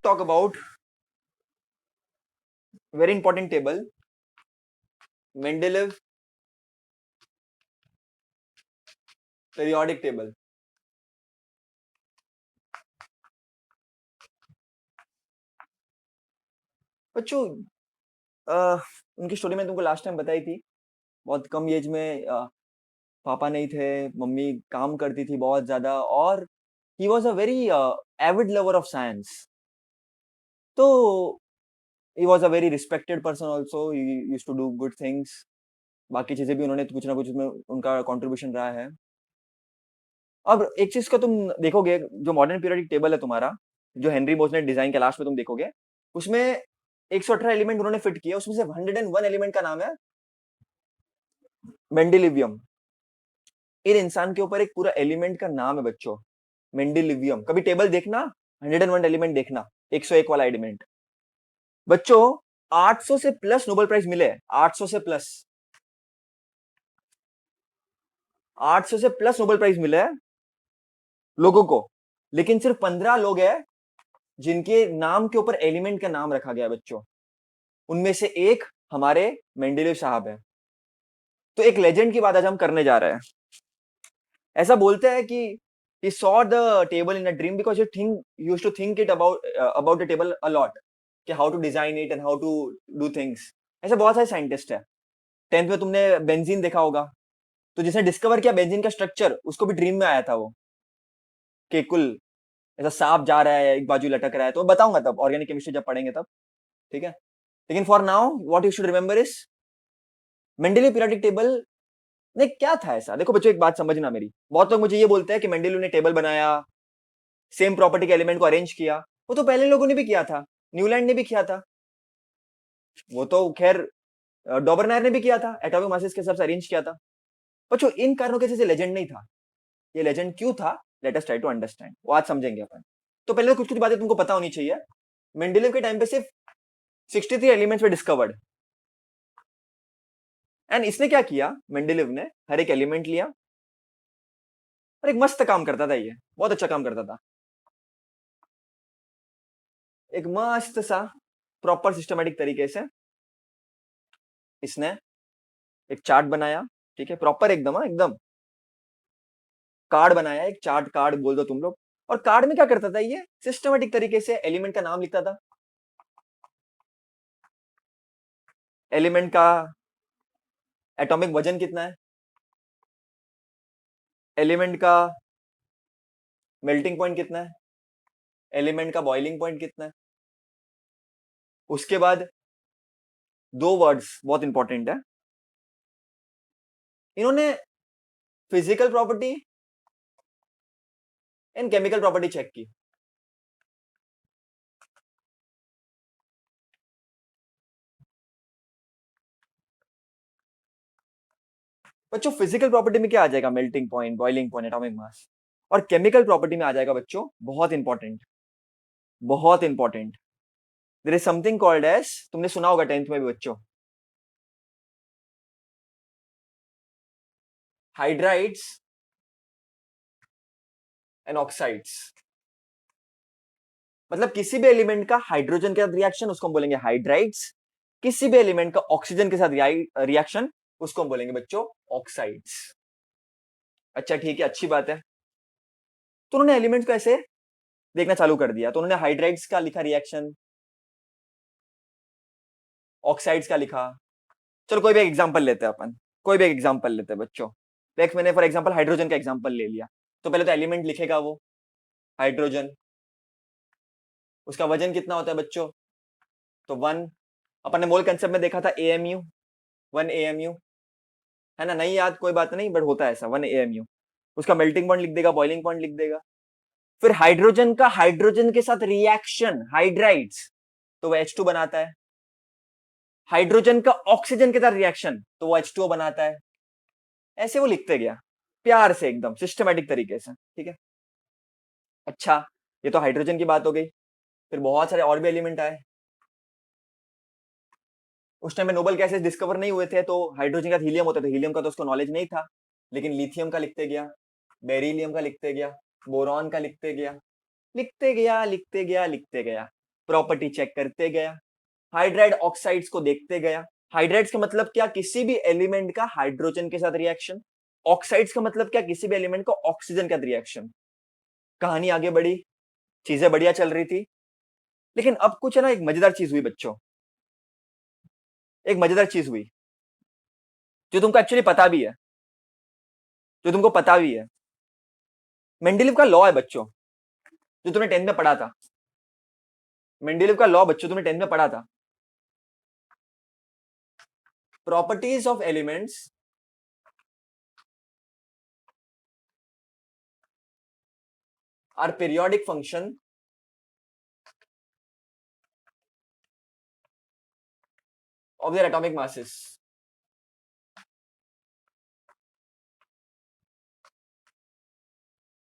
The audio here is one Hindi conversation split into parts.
talk about very important table, Mendeleev periodic table. बच्चों उनकी स्टोरी मैं तुमको लास्ट टाइम बताई थी। बहुत कम एज में पापा नहीं थे, मम्मी काम करती थी बहुत ज्यादा, और he was a very avid lover of science. तो he was a very respected person also, he used to do good things. बाकी चीजें भी उन्होंने कुछ ना कुछ में उनका कंट्रीब्यूशन रहा है। अब एक चीज का तुम देखोगे, जो मॉडर्न पीरियोडिक टेबल है तुम्हारा, जो हेनरी बोस ने डिजाइन के लास्ट में तुम देखोगे, उसमें 118 एलिमेंट उन्होंने फिट किया, उसमें से 101 एलिमेंट का नाम है मेंडेलिवियम। इन इंसान के ऊपर एक पूरा एलिमेंट का नाम है बच्चों, मेंडेलिवियम। कभी टेबल देखना, 101 एलिमेंट देखना, 101 वाला एलिमेंट। बच्चों 800 से प्लस नोबेल प्राइज मिले, 800 से प्लस, 800 से प्लस नोबेल प्राइज मिले लोगों को, लेकिन सिर्फ 15 लोग हैं जिनके नाम के ऊपर एलिमेंट का नाम रखा गया बच्चों। उनमें से एक हमारे मेंडेलीव साहब है। तो एक लेजेंड की बात आज हम करने जा रहे हैं। ऐसा बोलते हैं कि he saw the table in a dream because he used to think it about the table a lot, कि how to design it and how to do things। ऐसे बहुत सारे साइंटिस्ट है। 10th में तुमने बेंजीन देखा होगा, तो जिसने डिस्कवर किया बेंजीन का स्ट्रक्चर, उसको भी ड्रीम में आया था वो, कि कुल ऐसा सांप जा रहा है, एक बाजू लटक रहा है। तो मैं बताऊंगा तब, ऑर्गेनिक केमिस्ट्री जब पढ़ेंगे तब, ठीक है। लेकिन for now what you should remember is Mendeleev periodic table ने क्या था ऐसा। देखो बच्चों, एक बात समझना मेरी, बहुत लोग मुझे ये बोलते हैं कि मेंडेलीव ने टेबल बनाया, सेम प्रॉपर्टी के एलिमेंट को अरेंज किया। वो तो पहले लोगों ने भी किया था, न्यूलैंड ने भी किया था, वो तो खैर डॉबरनायर ने भी किया था, एटॉमिक मासेस के हिसाब से अरेंज किया था। बच्चों इन कारणों के जैसे लेजेंड नहीं था। ये लेजेंड क्यों था, let us try to understand, वो आज समझेंगे अपन। तो पहले कुछ कुछ बातें तुमको पता होनी चाहिए। मेंडेलीव के टाइम पे सिर्फ 63 एलिमेंट्स वे डिस्कवर्ड, एंड इसने क्या किया, मेंडेलीव ने हर एक एलिमेंट लिया और एक मस्त काम करता था, ये बहुत अच्छा काम करता था। एक मस्त सा प्रॉपर सिस्टमेटिक तरीके से इसने एक चार्ट बनाया, ठीक है, प्रॉपर एकदम, हाँ एकदम कार्ड बनाया, एक चार्ट कार्ड बोल दो तुम लोग। और कार्ड में क्या करता था, ये सिस्टमेटिक तरीके से एलिमेंट का नाम लिखता था, एलिमेंट का एटॉमिक वजन कितना है, एलिमेंट का मेल्टिंग पॉइंट कितना है, एलिमेंट का बॉइलिंग पॉइंट कितना है। उसके बाद दो वर्ड्स बहुत इंपॉर्टेंट है, इन्होंने physical property and chemical property check की। बच्चों फिजिकल प्रॉपर्टी में क्या आ जाएगा, melting point, boiling point, atomic mass. और केमिकल प्रॉपर्टी में आ जाएगा बच्चों, बहुत इंपॉर्टेंट, बहुत important, there is something called as, तुमने सुना होगा 10th में भी बच्चों, हाइड्राइड्स एंड ऑक्साइड्स। मतलब किसी भी एलिमेंट का हाइड्रोजन के साथ रिएक्शन, उसको हम बोलेंगे हाइड्राइड्स। किसी भी एलिमेंट का ऑक्सीजन के साथ रिएक्शन, उसको हम बोलेंगे बच्चों ऑक्साइड्स। अच्छा ठीक है, अच्छी बात है। तो उन्होंने एलिमेंट्स को ऐसे देखना चालू कर दिया। तो उन्होंने हाइड्राइड्स का लिखा रिएक्शन, ऑक्साइड्स का लिखा। चलो कोई भी एग्जांपल लेते हैं अपन, कोई भी एग्जांपल लेते हैं बच्चों। देख मैंने फॉर एग्जांपल हाइड्रोजन का एग्जांपल ले लिया। तो पहले तो एलिमेंट लिखेगा वो हाइड्रोजन, उसका वजन कितना होता है बच्चों, तो 1। अपन ने मोल कंसेप्ट में देखा था एएमयू, 1 एएमयू, है ना, नहीं याद कोई बात नहीं, बट होता है ऐसा, 1 एएमयू। उसका मेल्टिंग पॉइंट लिख देगा, बॉइलिंग पॉइंट लिख देगा। फिर हाइड्रोजन का हाइड्रोजन के साथ रिएक्शन, हाइड्राइड्स, तो वो H2 बनाता है। हाइड्रोजन का ऑक्सीजन के साथ रिएक्शन, तो वो H2O बनाता है। ऐसे वो लिखते गया, प्यार से एकदम सिस्टमेटिक तरीके से, ठीक है। अच्छा, ये तो हाइड्रोजन की बात हो गई। फिर बहुत सारे और भी एलिमेंट आए। उस टाइम में नोबल गैसेस डिस्कवर नहीं हुए थे, तो हाइड्रोजन का हीलियम होता था, हीलियम का तो उसको नॉलेज नहीं था, लेकिन लिथियम का लिखते गया, बेरिलियम का लिखते गया, बोरॉन का लिखते गया, लिखते गया, लिखते गया, लिखते गया। प्रॉपर्टी चेक करते गया, हाइड्राइड ऑक्साइड्स को देखते गया। हाइड्राइड्स का मतलब क्या, किसी भी एलिमेंट का हाइड्रोजन के साथ रिएक्शन। ऑक्साइड्स का मतलब क्या, किसी भी एलिमेंट का ऑक्सीजन के साथ रिएक्शन। कहानी आगे बढ़ी, चीजें बढ़िया चल रही थी, लेकिन अब कुछ है ना, एक मजेदार चीज हुई बच्चों, एक मजेदार चीज हुई जो तुमको एक्चुअली पता भी है, जो तुमको पता भी है। मेंडेलीव का लॉ है बच्चों, जो तुमने 10th में पढ़ा था। मेंडेलीव का लॉ बच्चों तुमने 10th में पढ़ा था। Properties of elements are periodic function of their atomic masses.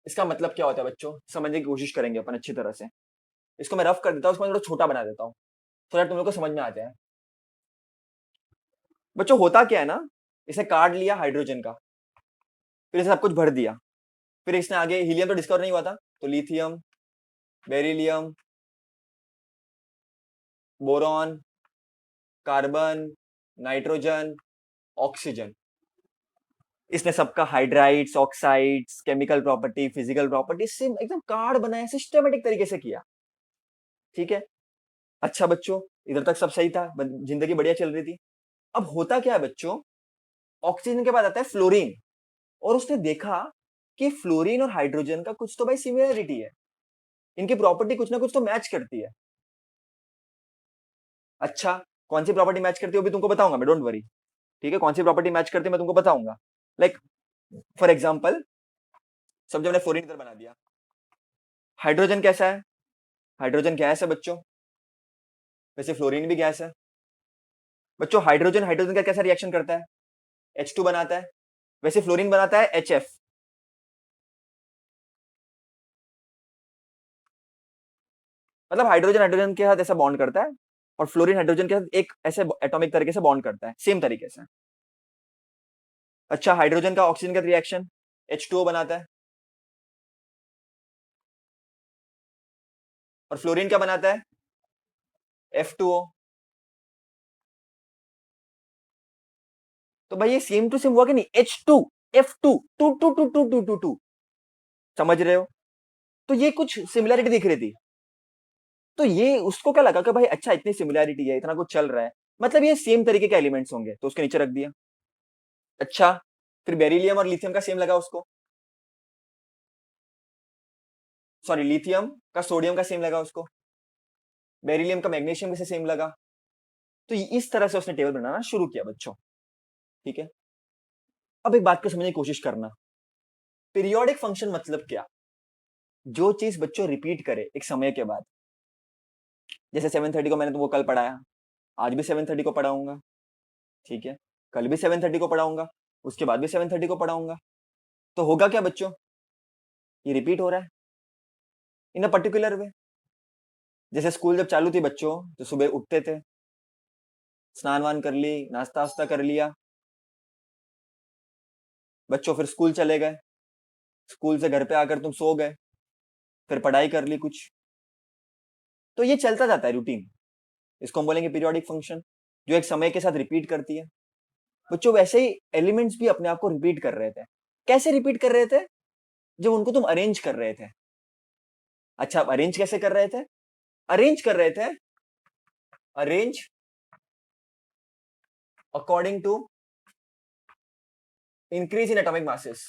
इसका मतलब क्या होता है बच्चों, समझने की कोशिश करेंगे अपन अच्छी तरह से। इसको मैं रफ कर देता हूँ, इसको मैं थोड़ा छोटा बना देता हूँ, थोड़ा तुम लोग को समझ में आ जाए। बच्चों होता क्या है ना, इसे काट लिया हाइड्रोजन का, फिर इसे सब कुछ भर दिया, फिर इसने आगे हीलियम तो डिस्कवर नहीं हुआ था, तो lithium, beryllium, boron, carbon, nitrogen, oxygen, इसने सबका hydrides, oxides, chemical property, physical property से एकदम कार्ड बनाया, सिस्टमेटिक तरीके से किया। ठीक है, अच्छा बच्चों इधर तक सब सही था, जिंदगी बढ़िया चल रही थी। अब होता क्या है बच्चों, ऑक्सीजन के बाद आता है फ्लोरीन, और उसने देखा कि फ्लोरीन और हाइड्रोजन का कुछ तो भाई सिमिलरिटी है, इनकी प्रॉपर्टी कुछ ना कुछ तो मैच करती है। अच्छा, कौन सी प्रॉपर्टी मैच करती है वो भी तुमको बताऊंगा मैं, डोंट वरी। ठीक है, कौन सी प्रॉपर्टी मैच करती है मैं तुमको बताऊंगा। लाइक फॉर एग्जाम्पल, सब जब ने फ्लोरीन इधर बना दिया, हाइड्रोजन कैसा है, हाइड्रोजन गैस है बच्चों, वैसे फ्लोरीन भी गैस है। बच्चों हाइड्रोजन हाइड्रोजन का कैसा रिएक्शन करता है, H2 बनाता है, वैसे फ्लोरीन बनाता है HF। मतलब हाइड्रोजन हाइड्रोजन के साथ ऐसा बॉन्ड करता है, और फ्लोरीन हाइड्रोजन के साथ एक ऐसे एटॉमिक तरीके से बॉन्ड करता है, सेम तरीके से। अच्छा, हाइड्रोजन का ऑक्सीजन का रिएक्शन H2O बनाता है, और फ्लोरीन क्या बनाता है, F2O। तो भाई ये सेम टू सेम हुआ कि नहीं, H2 F2 two two two two two two two, समझ रहे हो। तो ये कुछ सिमिलरिटी दिख रही थी, तो ये उसको क्या लगा कि भाई अच्छा इतनी सिमिलरिटी है, इतना कुछ चल रहा है, मतलब ये सेम तरीके के एलिमेंट्स होंगे, तो उसके नीचे रख दिया। अच्छा, फिर बेरिलियम और लिथियम का सेम लगा उसको, सॉरी लिथियम का सोडियम का सेम लगा उसको, बेरिलियम का मैग्नीशियम से सेम लगा। तो इस तरह से उसने टेबल बनाना शुरू किया बच्चों। ठीक है, अब एक बात को समझने की कोशिश करना, पीरियोडिक फंक्शन मतलब क्या, जो चीज बच्चों रिपीट करे एक समय के बाद। जैसे 7:30 को मैंने तुमको कल पढ़ाया, आज भी 7:30 को पढ़ाऊंगा, ठीक है, कल भी 7:30 को पढ़ाऊंगा, उसके बाद भी 7:30 को पढ़ाऊंगा। तो होगा क्या बच्चों, ये रिपीट हो रहा है इन अ पर्टिकुलर वे। जैसे स्कूल जब चालू थी बच्चों, तो सुबह उठते थे, स्नान वान कर ली, नाश्ता वास्ता कर लिया बच्चों, फिर स्कूल चले गए, स्कूल से घर पे आकर तुम सो गए, फिर पढ़ाई कर ली कुछ। तो ये चलता जाता है रूटीन, इसको हम बोलेंगे पीरियोडिक फंक्शन, जो एक समय के साथ रिपीट करती है। बच्चों वैसे ही एलिमेंट्स भी अपने आप को रिपीट कर रहे थे। कैसे रिपीट कर रहे थे, जब उनको तुम अरेंज कर रहे थे। अच्छा, अरेंज कैसे कर रहे थे, अरेंज कर रहे थे, arrange according to increase in atomic masses.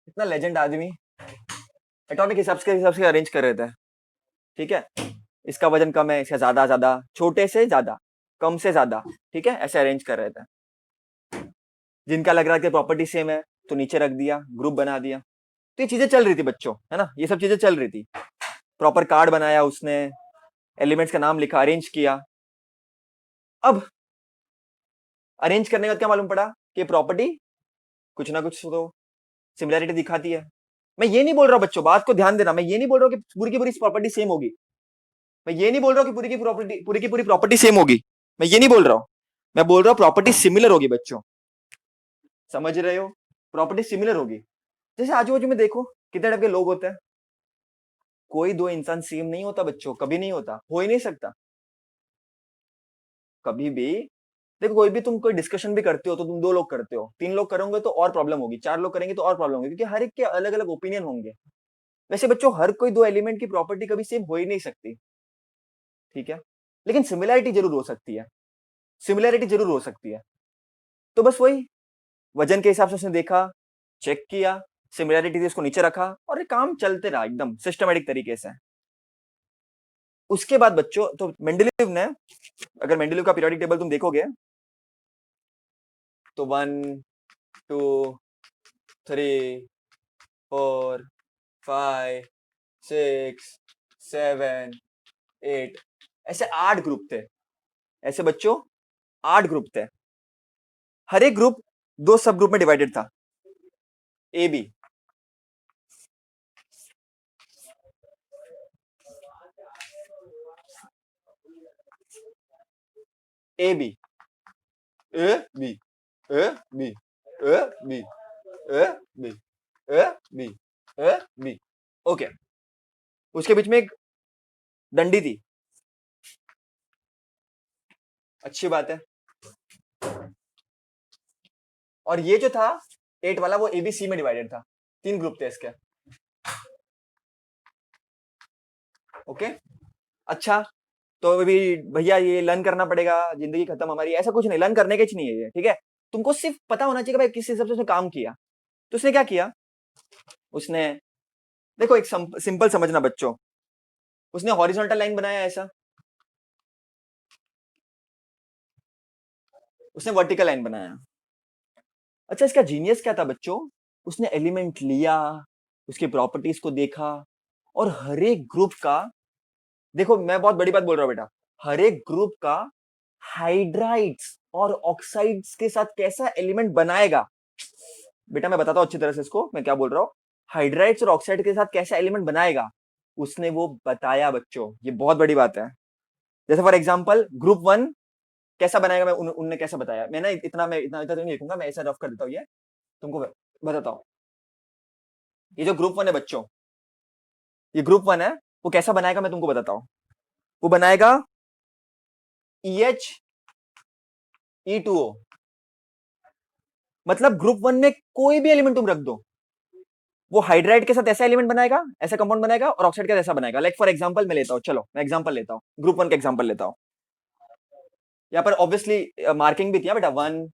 इतना लेजेंड आदमी एटॉमिक हिसाब से अरेंज कर रहे थे। ठीक है, इसका वजन कम है, इसका ज्यादा ज्यादा, छोटे से ज्यादा, कम से ज्यादा, ठीक है, ऐसे अरेंज कर रहे थे। जिनका लग रहा था प्रॉपर्टी सेम है, तो नीचे रख दिया, ग्रुप बना दिया। तो ये चीजें चल रही थी बच्चों, है ना, ये सब चीजें चल रही थी। प्रॉपर कार्ड बनाया उसने, एलिमेंट्स का नाम लिखा, अरेंज किया। अब अरेंज करने का क्या मालूम पड़ा कि प्रॉपर्टी कुछ ना कुछ तो सिमिलरिटी दिखाती है। मैं ये नहीं बोल रहा हूं बच्चों, बात को ध्यान देना, मैं ये नहीं बोल रहा हूं कि पूरी की पूरी प्रॉपर्टी सेम होगी, मैं ये नहीं बोल रहा हूं कि पूरी की पूरी प्रॉपर्टी सेम होगी, मैं ये नहीं बोल रहा हूं, मैं बोल रहा हूं प्रॉपर्टी सिमिलर होगी बच्चों, समझ रहे हो, प्रॉपर्टी सिमिलर होगी। जैसे आजू बाजू में देखो कितने टाइप के लोग होते हैं, कोई दो इंसान सेम नहीं होता बच्चों, कभी नहीं होता, हो ही नहीं सकता कभी भी। देखो कोई भी तुम कोई डिस्कशन भी करते हो तो तुम दो लोग करते हो, तीन लोग करोगे तो और प्रॉब्लम होगी, चार लोग करेंगे तो और प्रॉब्लम होगी, क्योंकि हर एक के अलग अलग ओपिनियन होंगे। वैसे बच्चों हर कोई दो एलिमेंट की प्रॉपर्टी कभी सेम हो ही नहीं सकती, ठीक है, लेकिन सिमिलैरिटी जरूर हो सकती है, सिमिलैरिटी जरूर हो सकती है। तो बस वही वजन के हिसाब से उसने देखा, चेक किया, सिमिलैरिटी थी उसको नीचे रखा और ये काम चलते रहा एकदम सिस्टमेटिक तरीके से। उसके बाद बच्चों तो मेंडलीव ने, अगर मेंडलीव का पीरियोडिक टेबल तुम देखोगे तो 1 2 3 4 5 6 7 8 ऐसे 8 ग्रुप थे, ऐसे बच्चों 8 ग्रुप थे। हर एक ग्रुप दो सब ग्रुप में डिवाइडेड था, A B. A B A B A B A B A B A B A B. Okay, उसके बीच में एक डंडी थी, अच्छी बात है। और ये जो था 8 वाला वो एबीसी में डिवाइडेड था, तीन ग्रुप थे इसके। ओके, अच्छा, तो अभी भैया ये लर्न करना पड़ेगा, जिंदगी खत्म हमारी, ऐसा कुछ नहीं, लर्न करने के कुछ नहीं है ये, ठीक है। तुमको सिर्फ पता होना चाहिए कि भाई किस हिसाब से उसने काम किया। तो उसने क्या किया, उसने देखो एक सिंपल समझना बच्चों, उसने हॉरिजॉन्टल लाइन बनाया ऐसा, उसने वर्टिकल लाइन बनाया। अच्छा, इसका जीनियस क्या था बच्चों, उसने एलिमेंट लिया, उसकी प्रॉपर्टीज को देखा, और हर एक ग्रुप का, देखो मैं बहुत बड़ी बात बोल रहा हूं बेटा, हर एक ग्रुप का हाइड्राइड्स और ऑक्साइड्स के साथ कैसा एलिमेंट बनाएगा। बेटा मैं बताता हूं अच्छी तरह से इसको, मैं क्या बोल रहा हूं, हाइड्राइड्स और ऑक्साइड के साथ कैसा एलिमेंट बनाएगा, उसने वो बताया बच्चों, ये बहुत बड़ी बात है। जैसे फॉर एग्जाम्पल ग्रुप वन कैसा बनाएगा, उनने कैसा बताया, मैं इतना तो नहीं लिखूंगा, मैं ऐसा रफ कर देता हूँ, ये तुमको बताता हूँ। ये जो ग्रुप वन है बच्चों, ये ग्रुप वन है, वो कैसा बनाएगा मैं तुमको बताता हूँ। वो बनाएगा EH E2O, मतलब ग्रुप वन में कोई भी एलिमेंट तुम रख दो, वो हाइड्राइड के साथ ऐसा एलिमेंट बनाएगा, ऐसा कंपाउंड बनाएगा, और ऑक्साइड के साथ ऐसा बनाएगा। लाइक फॉर एग्जांपल मैं लेता हूं, चलो मैं एग्जांपल लेता हूं, ग्रुप वन का एग्जांपल लेता हूं। यहाँ पर ऑब्वियसली मार्किंग भी थी बेटा, 1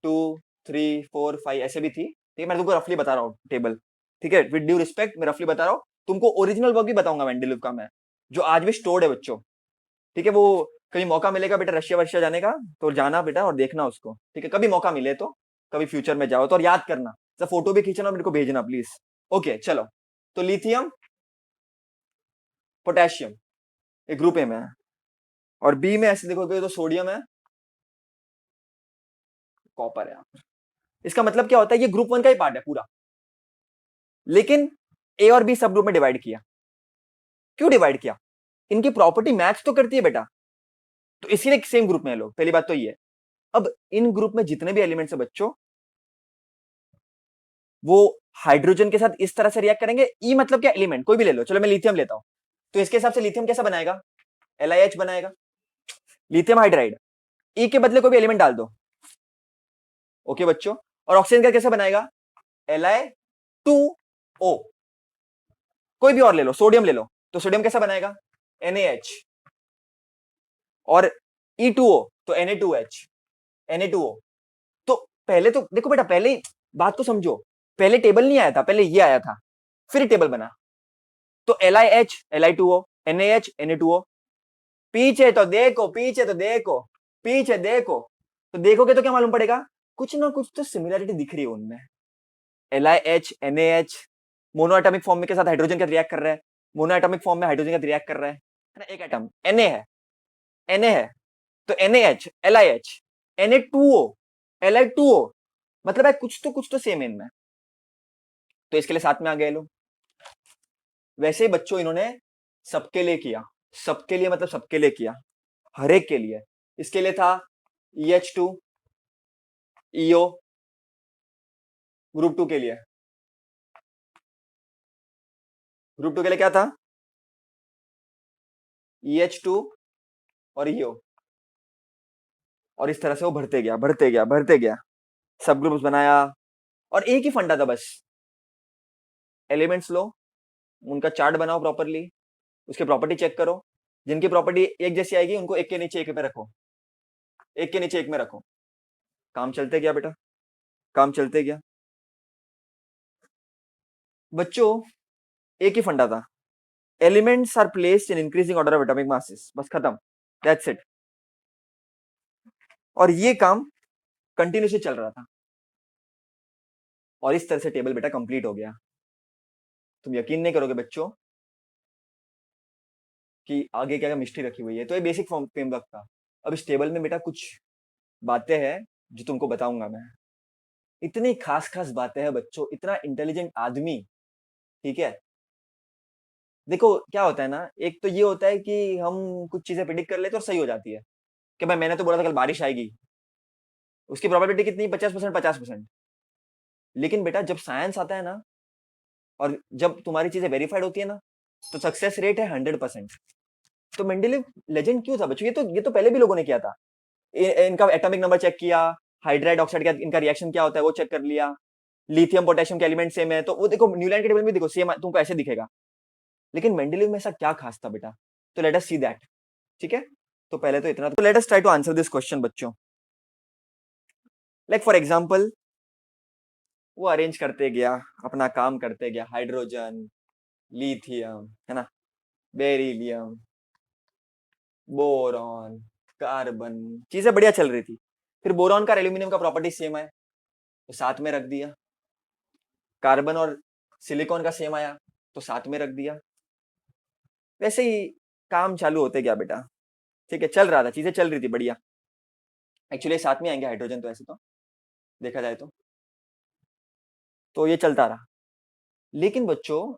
2 3 4 5 ऐसे भी थी, ठीक है, मैं तुमको रफली बता रहा हूँ टेबल, ठीक है, विद ड्यू रिस्पेक्ट मैं रफली बता रहा हूँ तुमको, ओरिजिनल वर्क भी बताऊंगा मेंडलीव का मैं, जो आज भी स्टोर्ड है बच्चों, ठीक है। वो कभी मौका मिलेगा बेटा रशिया वर्शिया जाने का तो जाना बेटा और देखना उसको, ठीक है, कभी मौका मिले तो, कभी फ्यूचर में जाओ तो, और याद करना सब, फोटो भी खींचना और मेरे को भेजना प्लीज। ओके चलो, तो लिथियम पोटेशियम एक ग्रुप ए में है, और बी में ऐसे देखोगे तो सोडियम है, कॉपर है यहाँ पर। इसका मतलब क्या होता है, ये ग्रुप वन का ही पार्ट है पूरा, लेकिन ए और बी सब ग्रुप में डिवाइड किया। क्यों डिवाइड किया, इनकी प्रॉपर्टी मैच तो करती है बेटा, तो इसीलिए सेम ग्रुप में है लोग, पहली बात तो ये है। अब इन ग्रुप में जितने भी एलिमेंट्स है बच्चों, वो हाइड्रोजन के साथ इस तरह से रिएक्ट करेंगे। ई मतलब क्या, एलिमेंट कोई भी ले लो, चलो मैं लिथियम लेता हूं, तो इसके हिसाब से लिथियम कैसा बनाएगा, LiH बनाएगा, लिथियम हाइड्राइड। ई के बदले कोई भी एलिमेंट डाल दो, ओके बच्चों। और ऑक्सीजन का कैसे बनाएगा, Li2O, कोई भी और ले लो, सोडियम ले लो, तो सोडियम कैसा बनाएगा, NaH, और E2O तो Na2H, Na2O। तो पहले तो देखो बेटा, पहले बात को समझो, पहले टेबल नहीं आया था, पहले ये आया था, फिर टेबल बना। तो LiH Li2O, NaH Na2O। पीछे तो देखो, पीछे तो देखो, पीछे देखो, तो देखोगे तो क्या मालूम पड़ेगा, कुछ ना कुछ तो सिमिलरिटी दिख रही है उनमें। LiH NaH mono atomic form में के साथ हाइड्रोजन का रिएक्ट कर रहा है, मोनो एटॉमिक फॉर्म में हाइड्रोजन का रिएक्ट कर रहा है ना, एक एटम Na है, Na है, तो NaH LiH Na2O Li2O, मतलब है कुछ तो सेम है इनमें, तो इसके लिए साथ में आ गए लोग। वैसे ही बच्चों इन्होंने सबके लिए किया, सबके लिए मतलब सबके लिए किया, हर एक के लिए। इसके लिए था EH2EO ग्रुप 2 के लिए, ग्रुप 2 के लिए क्या था? EH2 और EO, और इस तरह से वो बढ़ते गया बढ़ते गया बढ़ते गया, सब ग्रुप्स बनाया, और एक ही फंडा था बस, एलिमेंट्स लो, उनका चार्ट बनाओ प्रॉपरली, उसके प्रॉपर्टी चेक करो, जिनकी प्रॉपर्टी एक जैसी आएगी उनको एक के नीचे एक पे रखो, एक के नीचे एक में रखो, काम चलते गया बेटा, काम चलते गया बच्चों। एक ही फंडा था, elements are placed in increasing order of atomic masses, बस खत्म, दैट्स इट। और ये काम कंटिन्यूसली चल रहा था, और इस तरह से टेबल बेटा कंप्लीट हो गया। तुम यकीन नहीं करोगे बच्चों कि आगे क्या क्या मिस्ट्री रखी हुई है। तो ये बेसिक फ्रेमवर्क था। अब इस टेबल में बेटा कुछ बातें हैं जो तुमको बताऊंगा मैं, इतनी खास खास बातें हैं बच्चों, इतना इंटेलिजेंट आदमी, ठीक है। देखो क्या होता है ना, एक तो ये होता है कि हम कुछ चीजें प्रिडिक्ट कर लेते और सही हो जाती है, कि भाई मैंने तो बोला था कल बारिश आएगी, उसकी प्रोबेबिलिटी कितनी, 50%, 50%। लेकिन बेटा जब साइंस आता है ना, और जब तुम्हारी चीजें वेरीफाइड होती है ना, तो सक्सेस रेट है 100%। तो मेंडेलीव लेजेंड क्यों था बच्चों? ये तो पहले भी लोगों ने किया था। इनका एटॉमिक नंबर चेक किया, हाइड्राइड ऑक्साइड का इनका रिएक्शन क्या होता है वो चेक कर लिया, लिथियम पोटेशियम के एलिमेंट सेम है, तो वो देखो न्यूलैंड के टेबल में देखो सेम तुमको ऐसे दिखेगा। लेकिन मेंडेलीव में ऐसा क्या खास था बेटा? तो लेट अस सी दैट, ठीक है। तो पहले तो इतना, तो let us try to answer this question बच्चों। लाइक फॉर एग्जांपल, वो अरेंज करते गया, अपना काम करते गया, हाइड्रोजन, लिथियम, है ना, बेरिलियम, बोरॉन, कार्बन, चीजें बढ़िया चल रही थी। फिर बोरॉन का एल्यूमिनियम का प्रॉपर्टी सेम है, तो साथ में रख दिया। कार्बन और सिलिकॉन का सेम आया, तो साथ में रख दिया। वैसे ही काम चालू होते गया बेटा, ठीक है, चल रहा था, चीजें चल रही थी बढ़िया। एक्चुअली साथ में आएंगे हाइड्रोजन, तो ऐसे तो देखा जाए तो ये चलता रहा। लेकिन बच्चों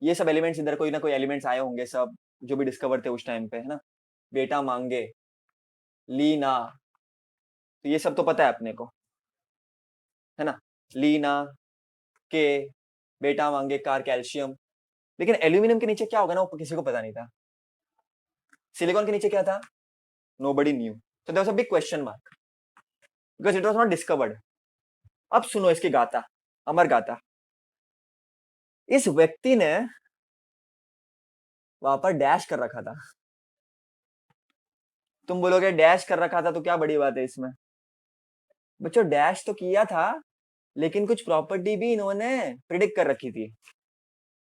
ये सब एलिमेंट्स, इधर कोई ना कोई एलिमेंट्स आए होंगे, सब जो भी डिस्कवर थे उस टाइम पे, है ना, बेटा मांगे, लीना, तो ये सब तो पता है अपने को, है ना, लीना, के, बेटा मांगे, कार, कैल्शियम। लेकिन एल्यूमिनियम के नीचे क्या होगा ना, वो किसी को पता नहीं था। सिलिकॉन के नीचे क्या था, नोबडी न्यू। तो there was a big question mark, because it was not discovered. अब सुनो इसकी गाथा, अमर गाथा। इस व्यक्ति ने वहां पर डैश कर रखा था। तुम बोलोगे डैश कर रखा था तो क्या बड़ी बात है इसमें? बच्चों डैश तो किया था, लेकिन कुछ प्रॉपर्टी भी इन्होंने प्रिडिक्ट कर रखी थी,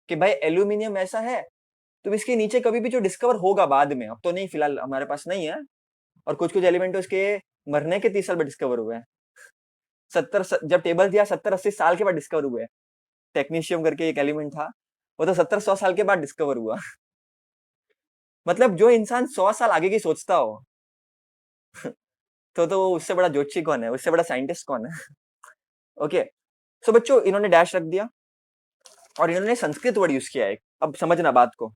कि भाई एल्यूमिनियम ऐसा है, तो इसके नीचे कभी भी जो डिस्कवर होगा बाद में, अब तो नहीं, फिलहाल हमारे पास नहीं है। और कुछ कुछ एलिमेंट तो इसके मरने के 30 साल बाद डिस्कवर हुए हैं। 70, जब टेबल दिया 70-80 साल के बाद डिस्कवर हुए। टेक्नीशियम करके एक एलिमेंट था, वो तो 70-100 साल के बाद डिस्कवर हुआ। मतलब जो इंसान 100 साल आगे की सोचता हो, तो उससे बड़ा ज्योतिषी कौन है, उससे बड़ा साइंटिस्ट कौन है? ओके, सो बच्चों इन्होंने डैश रख दिया, और इन्होंने संस्कृत वर्ड यूज किया है। अब समझना बात को,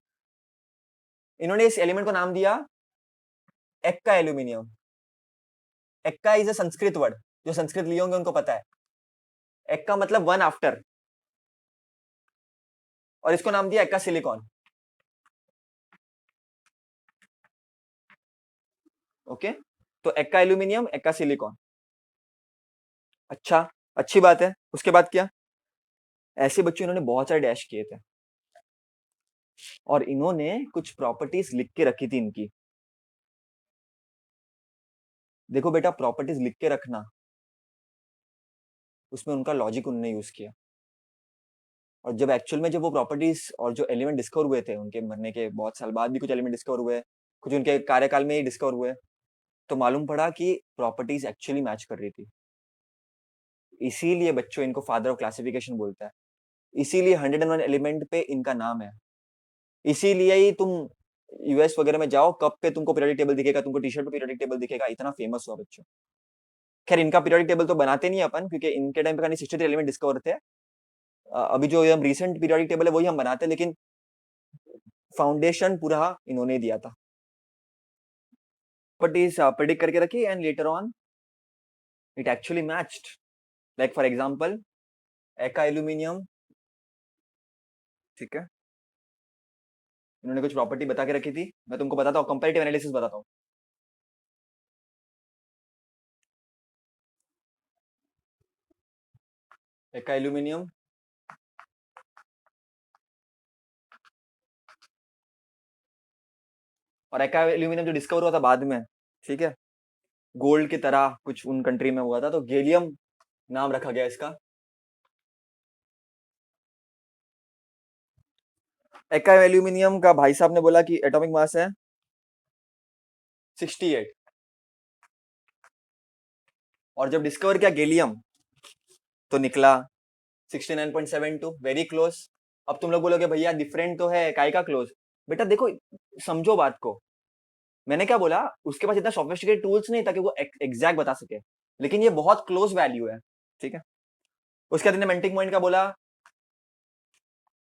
इन्होंने इस एलिमेंट को नाम दिया Ekka aluminium. Ekka is a Sanskrit word, जो संस्कृत लिए होंगे उनको पता है। एक्का मतलब वन आफ्टर, और इसको नाम दिया एक्का सिलिकॉन। ओके, तो एक्का एल्यूमिनियम, एक्का सिलिकॉन। अच्छा, अच्छी बात है। उसके बाद क्या, ऐसे बच्चों इन्होंने बहुत सारे डैश किए थे, और इन्होंने कुछ प्रॉपर्टीज लिख के रखी थी इनकी। देखो बेटा, प्रॉपर्टीज लिख के रखना, उसमें उनका लॉजिक उन्होंने यूज किया। और जब एक्चुअल में जब वो प्रॉपर्टीज और जो एलिमेंट डिस्कवर हुए थे, उनके मरने के बहुत साल बाद भी कुछ एलिमेंट डिस्कवर हुए, कुछ उनके कार्यकाल में ही डिस्कवर हुए, तो मालूम पड़ा कि प्रॉपर्टीज एक्चुअली मैच कर रही थी। इसीलिए बच्चों इनको फादर ऑफ क्लासिफिकेशन बोलता है, इसीलिए 101 एलिमेंट पे इनका नाम है। इसीलिए ही तुम यूएस वगैरह में जाओ, कप पे तुमको पीरियोडिक टेबल दिखेगा, तुमको टी शर्ट पे पीरियोडिक टेबल दिखेगा, इतना फेमस हुआ बच्चों। खैर इनका पीरियोडिक टेबल तो बनाते नहीं अपन, क्योंकि इनके टाइम पे खाली 63 एलिमेंट डिस्कवर थे। अभी जो हम रिसेंट पीरियोडिक टेबल है वही हम बनाते हैं, लेकिन फाउंडेशन पूरा इन्होंने दिया था। प्रॉपर्टीज प्रेडिक्ट करके रखी, and later on it actually matched. Like for example, एका एल्यूमिनियम, ठीक है, इन्होंने कुछ प्रॉपर्टी बता के रखी थी, मैं तुमको बताता हूँ, कंपैरेटिव एनालिसिस बताता हूँ। एक्का एल्यूमिनियम, और एक्का एल्यूमिनियम जो डिस्कवर हुआ था बाद में, ठीक है, गोल्ड की तरह कुछ उन कंट्री में हुआ था, तो गैलियम नाम रखा गया इसका। एक्का एल्यूमिनियम का भाई साहब ने बोला कि एटॉमिक मास है 68, और जब डिस्कवर किया गैलियम तो निकला 69.72, वेरी क्लोज। अब तुम लोग बोलोगे भैया डिफरेंट तो है, काय का क्लोज? बेटा देखो, समझो बात को, मैंने क्या बोला, उसके पास इतना सोफिस्टिकेटेड टूल्स नहीं था कि वो एग्जैक्ट बता सके, लेकिन ये बहुत क्लोज वैल्यू है, ठीक है। उसके बाद मेल्टिंग पॉइंट का बोला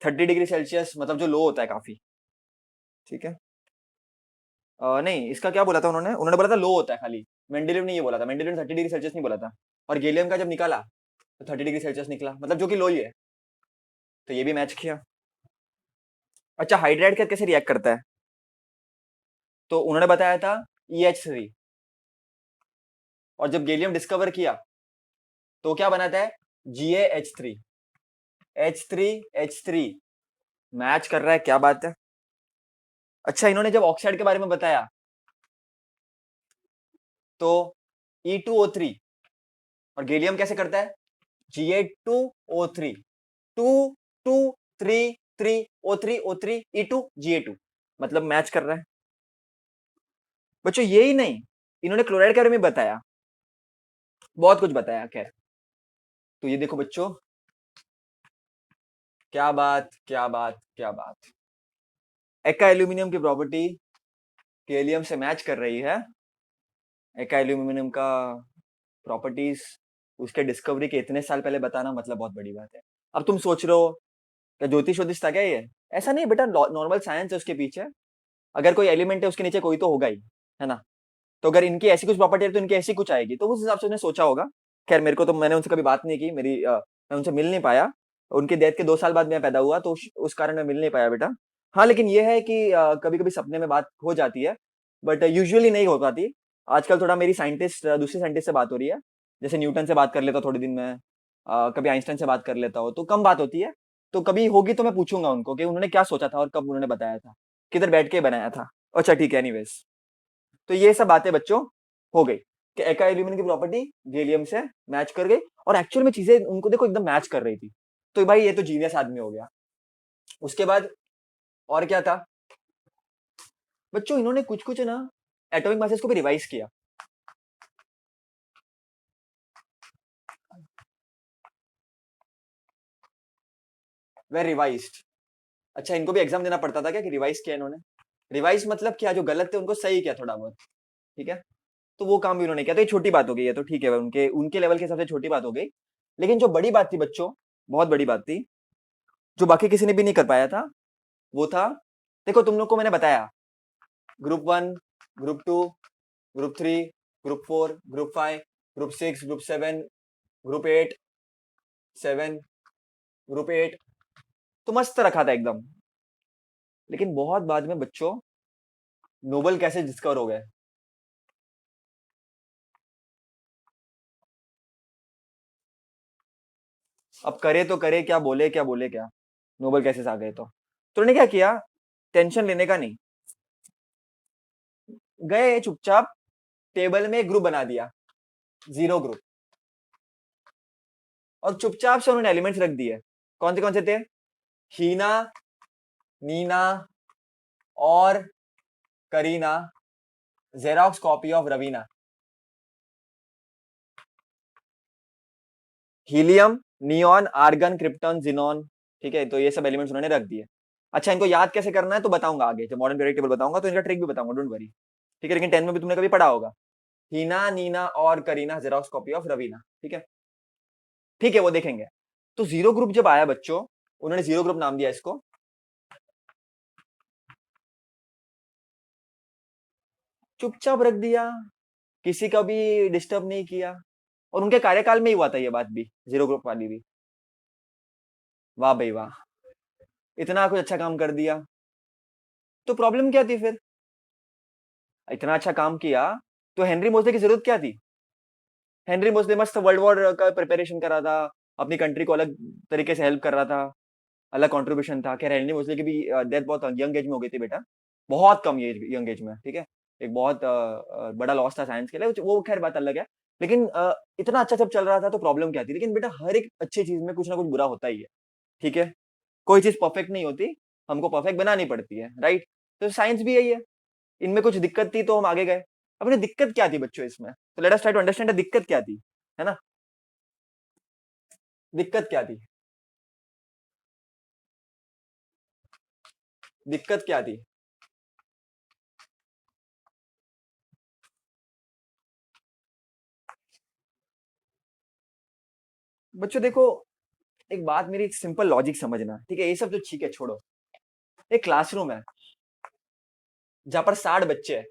30 डिग्री सेल्सियस, मतलब जो लो होता है काफी, ठीक है। नहीं, इसका क्या बोला था उन्होंने, बोला था लो होता है खाली। मेंडेलिव ने ये बोला था, मेंडेलिव ने 30 डिग्री सेल्सियस नहीं बोला था। और गैलियम का जब निकाला तो 30 डिग्री सेल्सियस निकला, मतलब जो कि लो ही है, तो ये भी मैच किया। अच्छा, हाइड्राइड का कैसे रिएक्ट करता है, तो उन्होंने बताया था EH3, और जब गैलियम डिस्कवर किया तो क्या बनाता है, GaH3, H3H3, मैच कर रहा है, क्या बात है। अच्छा, इन्होंने जब ऑक्साइड के बारे में बताया तो E2O3, और गैलियम कैसे करता है, Ga2O3, 2 2 3 3 O3 E2 Ga2, मतलब मैच कर रहा है। बच्चों यही नहीं, इन्होंने क्लोराइड के बारे में बताया, बहुत कुछ बताया, खैर। तो ये देखो बच्चों, क्या बात क्या बात क्या बात, एक्का एल्यूमिनियम की प्रॉपर्टी गैलियम से मैच कर रही है। एक्का एल्यूमिनियम का प्रॉपर्टीज उसके डिस्कवरी के इतने साल पहले बताना, मतलब बहुत बड़ी बात है। अब तुम सोच रहे हो क्या ज्योतिष वोतिष था क्या ये? ऐसा नहीं बेटा, नॉर्मल साइंस है उसके पीछे। अगर कोई एलिमेंट है उसके नीचे कोई तो होगा ही, है ना। तो अगर इनकी ऐसी कुछ प्रॉपर्टी है तो इनकी ऐसी कुछ आएगी, तो उस हिसाब से उसने सोचा होगा। खैर मेरे को तो, मैंने उनसे कभी बात नहीं की, मैं उनसे मिल नहीं पाया। उनके डेथ के 2 साल बाद मैं पैदा हुआ, तो उस कारण मैं मिल नहीं पाया बेटा। हाँ लेकिन ये है कि कभी कभी सपने में बात हो जाती है, बट यूजुअली नहीं हो पाती। आजकल थोड़ा मेरी दूसरे साइंटिस्ट से बात हो रही है, जैसे न्यूटन से बात कर लेता हूँ थोड़े दिन में, कभी आइंस्टाइन से बात कर लेता हूँ, तो कम बात होती है। तो कभी होगी तो मैं पूछूंगा उनको कि उन्होंने क्या सोचा था और कब उन्होंने बताया था, किधर बैठ के बनाया था। अच्छा ठीक है, एनीवेज। तो ये सब बातें बच्चों हो गई कि एक्का एल्यूमिनियम की प्रॉपर्टी गैलियम से मैच कर गई, और एक्चुअल में चीजें उनको देखो एकदम मैच कर रही थी। तो भाई ये तो जीनियस आदमी हो गया। उसके बाद और क्या था बच्चों, इन्होंने कुछ कुछ ना एटॉमिक मासेस को भी रिवाइज किया। वे रिवाइज्ड। अच्छा, इनको भी एग्जाम देना पड़ता था क्या कि रिवाइज किया इन्होंने? रिवाइज मतलब क्या, जो गलत थे उनको सही किया थोड़ा बहुत, ठीक है। तो वो काम भी उन्होंने किया, तो ये छोटी बात हो गई है, तो ठीक है, उनके उनके लेवल के हिसाब से छोटी बात हो गई। लेकिन जो बड़ी बात थी बच्चों, बहुत बड़ी बात थी, जो बाकी किसी ने भी नहीं कर पाया था, वो था, देखो तुम लोग को मैंने बताया, group 1, group 2, group 3, group 4, group 5, group 6, group 7, group 8, 7, group 8, तो मस्त रखा था एकदम। लेकिन बहुत बाद में बच्चों नोबल कैसे डिस्कवर हो गए। अब करे तो करे क्या, बोले क्या, बोले क्या, नोबल कैसे आ गए तो उन्होंने क्या किया, टेंशन लेने का नहीं, गए चुपचाप टेबल में एक ग्रुप बना दिया, जीरो ग्रुप, और चुपचाप से उन्होंने एलिमेंट्स रख दिए। कौन से थे, हीना, नीना और Kareena, xerox copy of Raveena. Helium, neon, argon, krypton, xenon, ठीक है, तो ये सब एलिमेंट्स उन्होंने रख दिए। अच्छा, इनको याद कैसे करना है तो बताऊंगा आगे, जब मॉडर्न पीरियड टेबल बताऊंगा तो इनका ट्रिक भी बताऊंगा, डोंट वरी, ठीक है। लेकिन 10 में भी तुमने कभी पढ़ा होगा, हीना, नीना और Kareena, xerox copy of Raveena, ठीक है। ठीक है, वो देखेंगे। तो जीरो ग्रुप जब आया बच्चों, उन्होंने जीरो ग्रुप नाम दिया इसको, चुपचाप रख दिया, किसी का भी डिस्टर्ब नहीं किया, और उनके कार्यकाल में ही हुआ था ये बात भी, जीरो ग्रुप वाली भी। वाह भाई वाह, इतना कुछ अच्छा काम कर दिया। तो प्रॉब्लम क्या थी फिर? इतना अच्छा काम किया तो हेनरी मोस्ले की जरूरत क्या थी? हेनरी मोस्ले मस्त वर्ल्ड वॉर का प्रिपरेशन कर रहा था, अपनी कंट्री को अलग तरीके से हेल्प कर रहा था, अलग कंट्रीब्यूशन था। खैर हेनरी मोस्ले की भी डेथ बहुत यंग एज में हो गई थी बेटा, बहुत कम एज यंग एज में, ठीक है। एक बहुत बड़ा लॉस था साइंस के लिए, वो खैर बात अलग है। लेकिन इतना अच्छा सब चल रहा था तो प्रॉब्लम क्या थी? लेकिन बेटा हर एक अच्छी चीज में कुछ ना कुछ बुरा होता ही है, ठीक है। कोई चीज परफेक्ट नहीं होती, हमको परफेक्ट बनानी पड़ती है, राइट। तो साइंस भी यही है, इनमें कुछ दिक्कत थी तो हम आगे गए। अपनी दिक्कत क्या थी बच्चों इसमें? तो let us try to understand दिक्कत क्या थी, है ना। दिक्कत क्या थी? दिक्कत क्या थी? बच्चों देखो, एक बात मेरी, एक सिंपल लॉजिक समझना, ठीक है। ये सब तो ठीक है, छोड़ो। एक क्लासरूम है जहां पर 60 बच्चे हैं।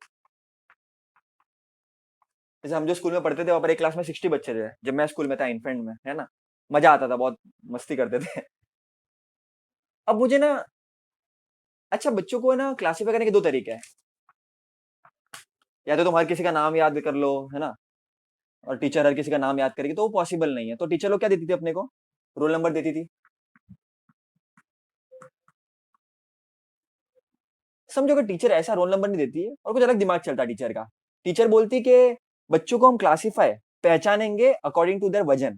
जैसे हम जो स्कूल में पढ़ते थे वहां पर एक क्लास में 60 बच्चे थे, जब मैं स्कूल में था, इन्फेंट में, है ना। मजा आता था बहुत, मस्ती करते थे। अब मुझे ना, अच्छा बच्चों को है ना क्लासीफाई करने के दो तरीके हैं। या तो तुम हर किसी का नाम याद कर लो, है ना, और टीचर हर किसी का नाम याद करेगी, तो वो पॉसिबल नहीं है। तो टीचर लोग क्या देती थी अपने को? रोल नंबर देती थी। समझो कि टीचर ऐसा रोल नंबर नहीं देती है और कुछ अलग दिमाग चलता है टीचर का। टीचर बोलती कि बच्चों को हम क्लासीफाई पहचानेंगे अकॉर्डिंग टू देयर वजन।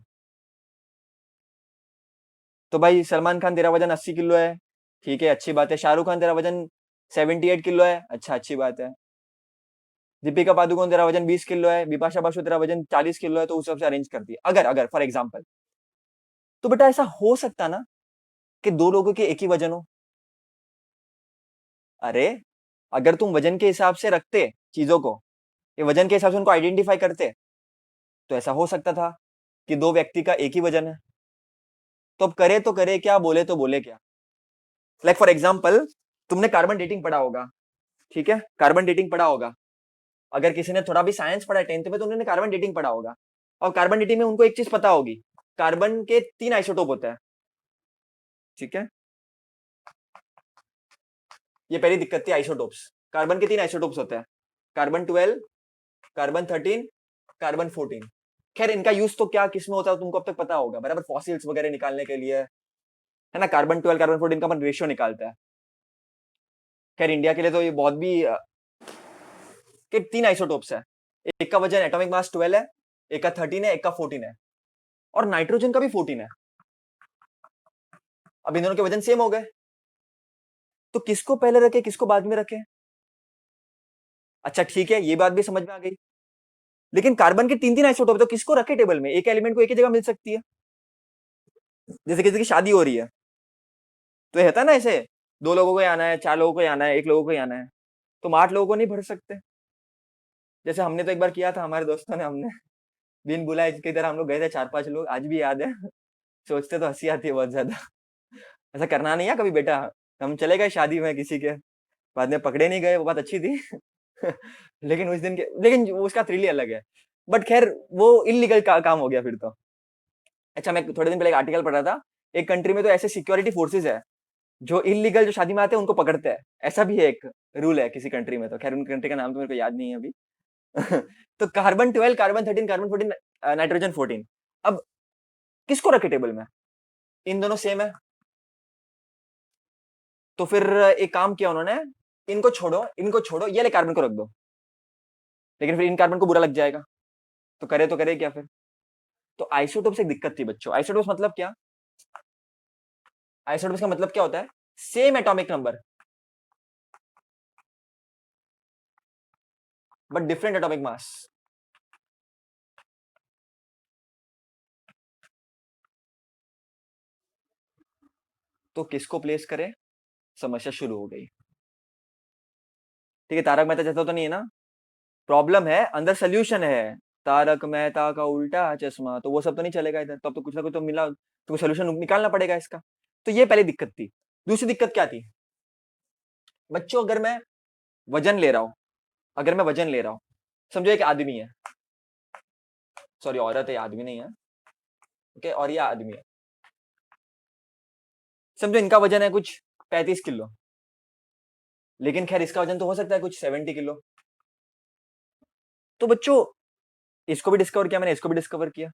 तो भाई सलमान खान तेरा वजन 80 किलो है, ठीक है, अच्छी बात है। शाहरुख खान तेरा वजन 78 किलो है, अच्छा, अच्छी बात है। दीपिका पादुकोण तेरा वजन 20 किलो है, बिपाशा बासु तेरा वजन 40 किलो है, तो उस हिसाब से अरेंज करती है। अगर अगर फॉर एग्जाम्पल, तो बेटा ऐसा हो सकता ना कि दो लोगों के एक ही वजन हो? अरे, अगर तुम वजन के हिसाब से रखते चीजों को, ये वजन के हिसाब से उनको आइडेंटिफाई करते, तो ऐसा हो सकता था कि दो व्यक्ति का एक ही वजन है। तो अब करे तो करे क्या, बोले तो बोले क्या? लाइक फॉर एग्जाम्पल, तुमने कार्बन डेटिंग पढ़ा होगा, ठीक है, कार्बन डेटिंग पढ़ा होगा। अगर किसी ने थोड़ा भी साइंस पढ़ा है 10th में, तो उन्होंने कार्बन डेटिंग पढ़ा होगा। और कार्बन डेटिंग में उनको एक चीज पता होगी, कार्बन के 3 आइसोटोप होते हैं, ठीक है। ये पहली दिक्कत थी, आइसोटोप्स। कार्बन के 3 आइसोटोप्स होते हैं, कार्बन 12, कार्बन 13, कार्बन 14। खैर इनका यूज तो क्या किस में होता है तुमको अब तक पता होगा, बराबर, फॉसिल्स वगैरह निकालने के लिए, है ना। कार्बन 12 कार्बन 14 का अपन रेशियो निकालता है। खैर इंडिया के लिए तो ये बहुत भी कि 3 आइसोटोप्स है। एक का वजन एटॉमिक मास 12 है, एक का 13 है, एक का 14 है, और नाइट्रोजन का भी 14 है। अब इन दोनों के वजन सेम हो गए, तो किसको पहले रखे किसको बाद में रखे? अच्छा ठीक है, ये बात भी समझ में आ गई। लेकिन कार्बन के 3 3 आइसोटोप, तो किसको रखे टेबल में? एक एलिमेंट को एक ही जगह मिल सकती है। जैसे किसी की शादी हो रही है, तो ये होता है ना ऐसे, 2 लोगों को ही आना है, 4 लोगों को ही आना है, 1 लोगों को ही आना है। तुम 8 लोगों को नहीं भर सकते। जैसे हमने तो एक बार किया था, हमारे दोस्तों ने, हमने बिन बुलाए की तरह हम लोग गए थे, 4 5 लोग, आज भी याद है। सोचते तो हंसी आती है बहुत ज्यादा। ऐसा करना नहीं है कभी बेटा। हम चले गए शादी में किसी के, बाद में पकड़े नहीं गए, वो बात अच्छी थी। लेकिन उस दिन के, लेकिन उसका थ्रिल ही अलग है। बट खैर वो इलीगल काम हो गया फिर तो। अच्छा, मैं थोड़े दिन पहले एक आर्टिकल पढ़ रहा था, एक कंट्री में तो ऐसे सिक्योरिटी फोर्सेस है जो इलीगल जो शादी में आते हैं उनको पकड़ते हैं। ऐसा भी है एक रूल है किसी कंट्री में, तो खैर उन कंट्री का नाम तो मेरे को याद नहीं है अभी। तो कार्बन 12 कार्बन 13 कार्बन 14, नाइट्रोजन 14। अब किसको रखे टेबल में? इन दोनों सेम है, तो फिर एक काम किया उन्होंने, इनको छोड़ो, ये ले कार्बन को रख दो। लेकिन फिर इन कार्बन को बुरा लग जाएगा, तो करे क्या फिर? तो आइसोटोप से एक दिक्कत थी बच्चों। आइसोटोप मतलब क्या? आइसोटोप का मतलब क्या होता है? Same atomic number but different atomic mass. तो किसको प्लेस करे? समस्या शुरू हो गई, ठीक है। तारक मेहता जैसा तो नहीं है ना, प्रॉब्लम है अंदर, सोल्यूशन है। तारक मेहता का उल्टा चश्मा, तो वो सब तो नहीं चलेगा इधर, तो अब तो कुछ ना कुछ तो मिला, तो सोल्यूशन निकालना पड़ेगा इसका। तो ये पहली दिक्कत थी। दूसरी दिक्कत क्या थी बच्चों? अगर मैं वजन ले रहा हूं, अगर मैं वजन ले रहा हूं, समझो एक आदमी है, सॉरी औरत है, आदमी नहीं है, ओके, और ये आदमी है। समझो इनका वजन है कुछ 35 किलो, लेकिन खैर इसका वजन तो हो सकता है कुछ 70 किलो। तो बच्चों इसको भी डिस्कवर किया मैंने, इसको भी डिस्कवर किया।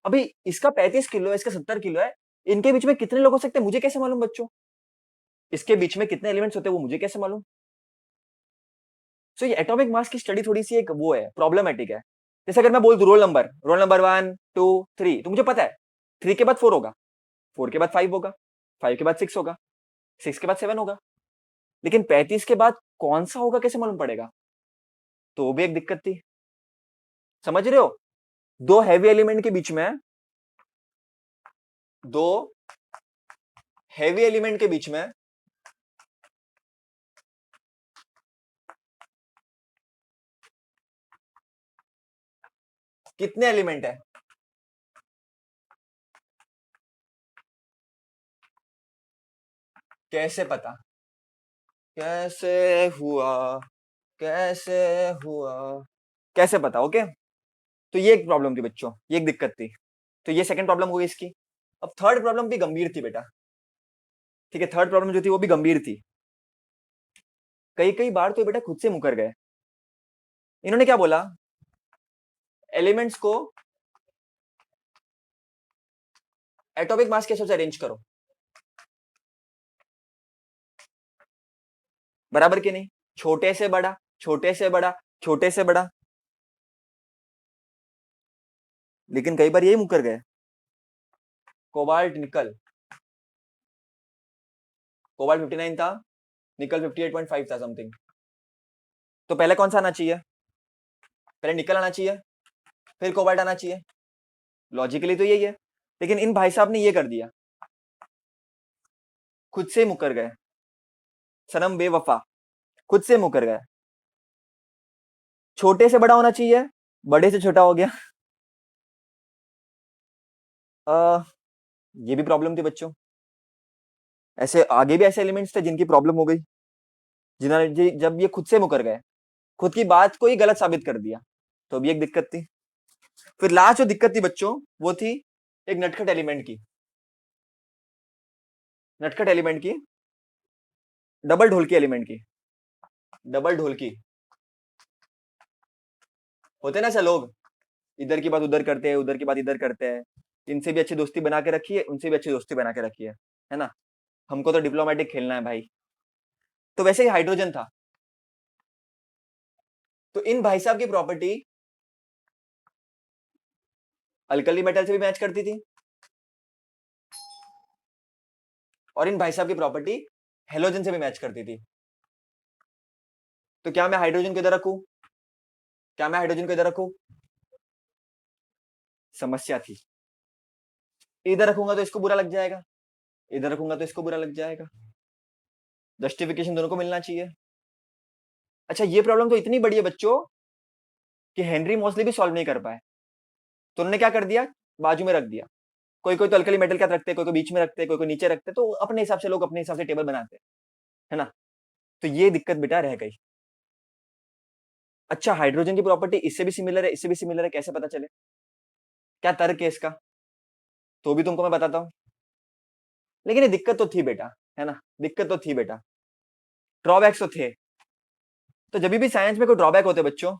अभी इसका 35 किलो है, इसका 70 किलो है, इनके बीच में कितने लोग हो सकते हैं मुझे कैसे मालूम बच्चों? इसके बीच में कितने एलिमेंट्स होते हैं वो मुझे कैसे मालूम? सो ये एटॉमिक मास की स्टडी थोड़ी सी एक वो है, प्रॉब्लमेटिक है। जैसे अगर मैं बोल दूं रोल नंबर 1 2 3, तो मुझे पता है 3 के बाद 4 होगा, 4 के बाद 5 होगा, 5 के बाद 6 होगा, 6 के बाद 7 होगा। लेकिन 35 के बाद कौन सा होगा कैसे मालूम पड़ेगा? तो वो भी एक दिक्कत थी। समझ रहे हो? दो हैवी एलिमेंट के बीच में, दो हैवी एलिमेंट के बीच में कितने एलिमेंट है? कैसे पता? कैसे हुआ? कैसे हुआ? कैसे पता? ओके। तो ये एक प्रॉब्लम थी बच्चों, ये एक दिक्कत थी। तो ये सेकंड प्रॉब्लम हो गई इसकी। अब थर्ड प्रॉब्लम भी गंभीर थी बेटा। ठीक है, थर्ड प्रॉब्लम जो थी वो भी गंभीर थी। कई कई बार तो बेटा खुद से मुकर गए। इन्होंने क्या बोला? एलिमेंट्स को एटॉमिक मास के हिसाब से अरेंज करो। बराबर कि नहीं? छोटे से बड़ा, छोटे से बड़ा, छोटे से बड़ा। लेकिन कई बार यही मुकर गए। कोबाल्ट निकल, कोबाल्ट 59 था, निकल 58.5 था समथिंग। तो पहले कौन सा आना चाहिए? पहले निकल आना चाहिए, फिर कोबाल्ट आना चाहिए। लॉजिकली तो यही है। लेकिन इन भाई साहब ने ये कर दिया, खुद से मुकर गए। सनम बेवफा, खुद से मुकर गए। छोटे से बड़ा होना चाहिए, बड़े से छोटा हो गया। आ, ये भी प्रॉब्लम थी बच्चों। ऐसे आगे भी ऐसे एलिमेंट्स थे जिनकी प्रॉब्लम हो गई, जिन्होंने जब ये खुद से मुकर गए, खुद की बात को ही गलत साबित कर दिया, तो भी एक दिक्कत थी। फिर लास्ट जो दिक्कत थी बच्चों, वो थी एक नटखट एलिमेंट की। नटखट एलिमेंट की, डबल ढोलकी एलिमेंट की। डबल ढोलकी होते ना ऐसे लोग, इधर की बात उधर करते हैं, उधर की बात इधर करते हैं। इनसे भी अच्छी दोस्ती बना के रखी है, उनसे भी अच्छी दोस्ती बना के रखी है ना? हमको तो डिप्लोमेटिक खेलना है भाई। तो वैसे ही हाइड्रोजन था। तो इन भाई साहब की प्रॉपर्टी अल्कली मेटल से भी मैच करती थी, और इन भाई साहब की प्रॉपर्टी हेलोजन से भी मैच करती थी। तो क्या मैं हाइड्रोजन को इधर रखूं? क्या मैं हाइड्रोजन को इधर रखूं? समस्या थी। इधर रखूंगा तो इसको बुरा लग जाएगा, इधर रखूंगा तो इसको बुरा लग जाएगा। जस्टिफिकेशन दोनों को मिलना चाहिए। अच्छा, ये प्रॉब्लम तो इतनी बड़ी है बच्चों कि हेनरी मोस्टली भी सॉल्व नहीं कर पाए। तो उन्होंने क्या कर दिया, बाजू में रख दिया। कोई कोई तो अल्कली मेटल क्या रखते, कोई कोई बीच में रखते, कोई कोई नीचे रखते, तो अपने हिसाब से लोग अपने हिसाब से टेबल बनाते, है ना? तो ये दिक्कत बेटा रह गई। अच्छा, हाइड्रोजन की प्रॉपर्टी इससे भी सिमिलर है, इससे भी सिमिलर है, कैसे पता चले? क्या तर्क है इसका? तो भी तुमको मैं बताता हूँ। लेकिन ये दिक्कत तो थी बेटा, है ना? दिक्कत तो थी बेटा, ड्रॉबैक्स तो थे। तो जब भी साइंस में कोई ड्रॉबैक होते बच्चों,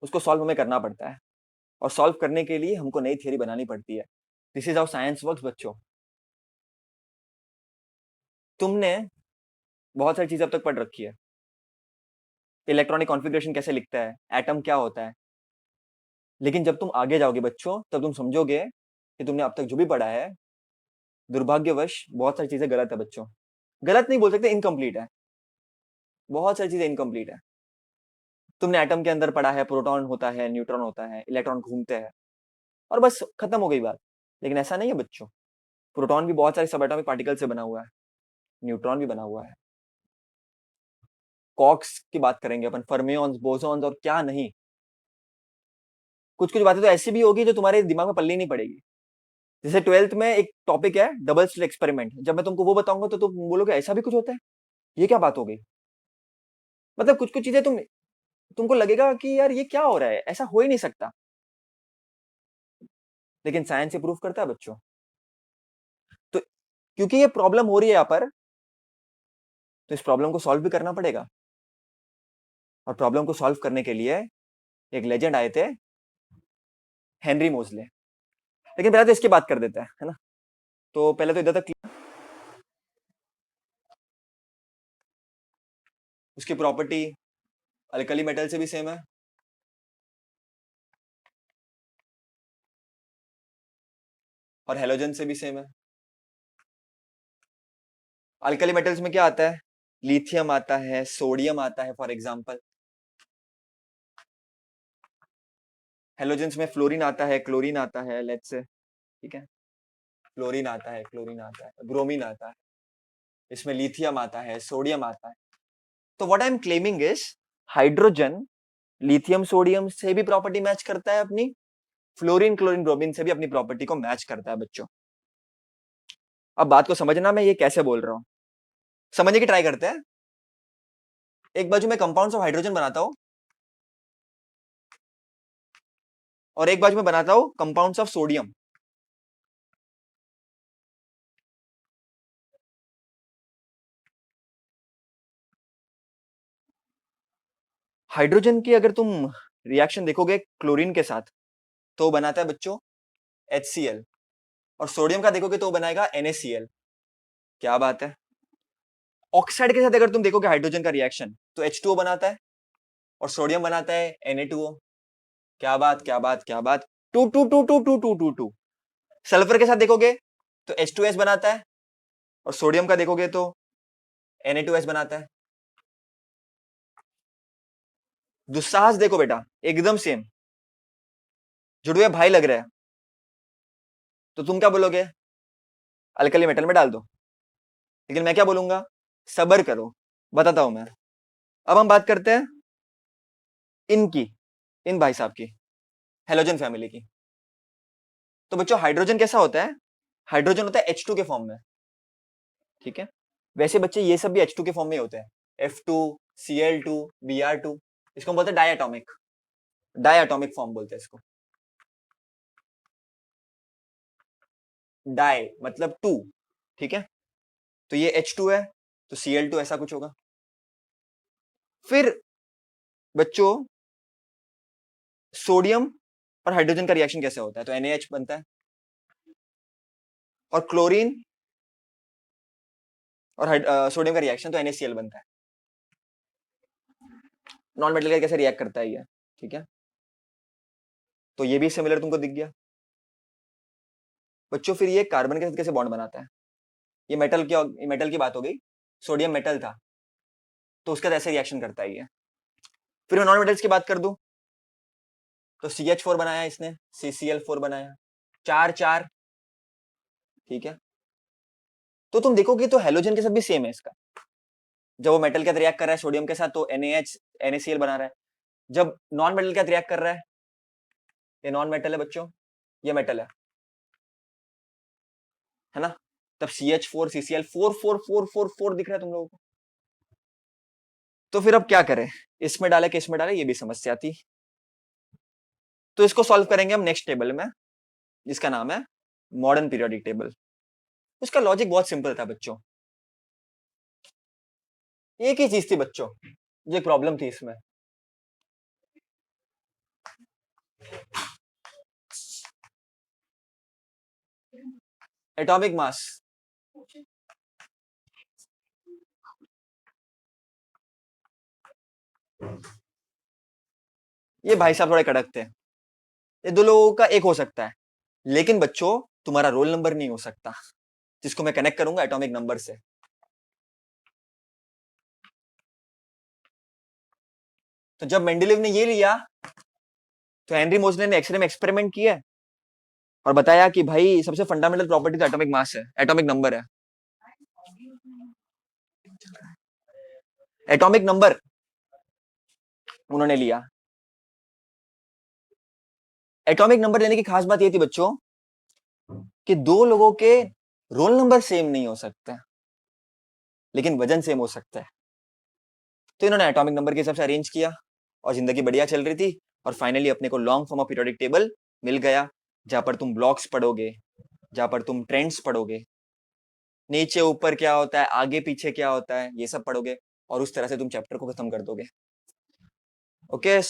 उसको सॉल्व हमें करना पड़ता है, और सॉल्व करने के लिए हमको नई थियरी बनानी पड़ती है। This is how science works बच्चों। तुमने बहुत सारी चीजें अब तक पढ़ रखी है, इलेक्ट्रॉनिक कॉन्फ़िगरेशन कैसे लिखता है, एटम क्या होता है। लेकिन जब तुम आगे जाओगे बच्चों, तब तुम समझोगे कि तुमने अब तक जो भी पढ़ा है, दुर्भाग्यवश बहुत सारी चीजें गलत है बच्चों। गलत नहीं बोल सकते, इनकम्प्लीट है। बहुत सारी चीजें इनकम्प्लीट है। तुमने एटम के अंदर पढ़ा है, प्रोटॉन होता है, न्यूट्रॉन होता है, इलेक्ट्रॉन घूमते हैं, और बस खत्म हो गई बात। लेकिन ऐसा नहीं है बच्चों। प्रोटॉन भी बहुत सारे सब एटॉमिक पार्टिकल से बना हुआ है, न्यूट्रॉन भी बना हुआ है। कॉक्स की बात करेंगे अपन, फर्मियॉन्स, बोसॉन्स, और क्या नहीं। कुछ कुछ बातें तो ऐसी भी होगी जो तुम्हारे दिमाग में पल्ली नहीं पड़ेगी। जैसे 12th में एक टॉपिक है डबल स्लिट एक्सपेरिमेंट, जब मैं तुमको वो बताऊंगा तो तुम बोलोगे ऐसा भी कुछ होता है, ये क्या बात हो गई? मतलब कुछ कुछ चीजें तुमको लगेगा कि यार ये क्या हो रहा है, ऐसा हो ही नहीं सकता। लेकिन साइंस ये प्रूव करता है बच्चों। तो क्योंकि ये प्रॉब्लम हो रही है यहाँ पर, तो इस प्रॉब्लम को सॉल्व भी करना पड़ेगा, और प्रॉब्लम को सॉल्व करने के लिए एक लेजेंड आए थे, हेनरी मोजले। लेकिन पहले तो इसकी बात कर देते हैं, है ना। तो पहले तो इधर तक उसकी प्रॉपर्टी अल्कली मेटल से भी सेम है, और हेलोजन से भी सेम है। अल्कली मेटल्स में क्या आता है? लिथियम आता है, सोडियम आता है फॉर एग्जांपल। हेलोजेंस में फ्लोरीन आता है, क्लोरीन आता है, लेट्स से, ठीक है। फ्लोरीन आता है, क्लोरीन आता है, ब्रोमीन आता है, इसमें लिथियम आता है, सोडियम आता है। तो what I am claiming is hydrogen lithium sodium से भी प्रॉपर्टी मैच करता है अपनी, फ्लोरीन क्लोरीन ब्रोमीन से भी अपनी प्रॉपर्टी को मैच करता है बच्चों। अब बात को समझना, मैं ये कैसे बोल रहा हूं, समझने की ट्राई करते हैं। एक बाजू में कंपाउंड्स ऑफ हाइड्रोजन बनाता हूं, और एक बाजू में बनाता हूं कंपाउंड्स ऑफ सोडियम। हाइड्रोजन की अगर तुम रिएक्शन देखोगे क्लोरीन के साथ, तो बनाता है बच्चों HCl, और सोडियम का देखोगे तो बनाएगा NaCl। क्या बात है। ऑक्साइड के साथ अगर तुम देखोगे हाइड्रोजन का रिएक्शन, तो H2O बनाता है, और सोडियम बनाता है Na2O। क्या बात, क्या बात, क्या बात। Two two two two two two two two. Sulphur के साथ देखोगे तो H2S बनाता है, और सोडियम का देखोगे तो Na2S बनाता है। दुस्साहस देखो बेटा, एकदम सेम, जुड़वे भाई लग रहा है। तो तुम क्या बोलोगे? अल्कली मेटल में डाल दो। लेकिन मैं क्या बोलूंगा? सबर करो, बताता हूं मैं। अब हम बात करते हैं इनकी, इन भाई साहब की, हेलोजन फैमिली की। तो बच्चों हाइड्रोजन कैसा होता है? हाइड्रोजन होता है H2 के फॉर्म में, ठीक है। वैसे बच्चे ये सब भी H2 के फॉर्म में होते हैं, F2, Cl2, Br2। इसको हम बोलते हैं डायटोमिक, डायटोमिक फॉर्म बोलते हैं इसको। डाई मतलब टू, ठीक है। तो ये H2 है, तो Cl2 ऐसा कुछ होगा। फिर बच्चों सोडियम और हाइड्रोजन का रिएक्शन कैसे होता है? तो NaH बनता है, और क्लोरीन और सोडियम का रिएक्शन तो NaCl बनता है। नॉन मेटल का कैसे रिएक्ट करता है ये, ठीक है। तो ये भी सिमिलर तुमको दिख गया बच्चों। फिर ये कार्बन के साथ कैसे बॉन्ड बनाता है? ये मेटल की बात हो गई, सोडियम मेटल था, तो उसका ऐसे रिएक्शन करता है ये। फिर मैं नॉन मेटल्स की बात कर दूं, तो CH4 बनाया इसने, CCl4 बनाया, चार चार, ठीक है। तो तुम देखोगे तो हेलोजन के साथ भी सेम है इसका। जब वो मेटल के साथ रिएक्ट कर रहा है सोडियम के साथ, तो NaH NaCl बना रहा है। जब नॉन मेटल के साथ रिएक्ट कर रहा है, ये नॉन मेटल है बच्चों, ये मेटल है ना। तब CH4 CCl4 4 4 4 4 दिख रहा है तुम लोगों को। तो फिर अब क्या करें, इसमें डाले कि इसमें डाले, ये भी समस्या थी। तो इसको सॉल्व करेंगे हम नेक्स्ट टेबल में, जिसका नाम है मॉडर्न पीरियोडिक टेबल। उसका लॉजिक बहुत सिंपल था बच्चों, एक ही चीज थी बच्चों, जो प्रॉब्लम थी इसमें। Atomic mass. ये भाई साहब थोड़े कड़क थे, ये दो लोगों का एक हो सकता है, लेकिन बच्चों तुम्हारा रोल नंबर नहीं हो सकता, जिसको मैं कनेक्ट करूंगा एटॉमिक नंबर से। तो जब मेंडेलीव ने ये लिया, तो हेनरी मोजले ने एक्सरे में एक्सपेरिमेंट किया, और बताया कि भाई सबसे फंडामेंटल प्रॉपर्टी तो एटॉमिक मास है, एटॉमिक नंबर है। एटॉमिक नंबर उन्होंने लिया। एटॉमिक नंबर लेने की खास बात ये थी बच्चों, कि दो लोगों के रोल नंबर सेम नहीं हो सकते, लेकिन वजन सेम हो सकता है। तो इन्होंने एटॉमिक नंबर के हिसाब से अरेंज किया, और जिंदगी बढ़िया चल रही थी। और फाइनली अपने को long form of periodic table मिल गया, जहां पर तुम ब्लॉक्स पढ़ोगे, जहां पर तुम ट्रेंड्स पढ़ोगे, नीचे ऊपर क्या होता है, आगे पीछे क्या होता है, ये सब पढ़ोगे और उस तरह से तुम चैप्टर को खत्म कर दोगे। ओके।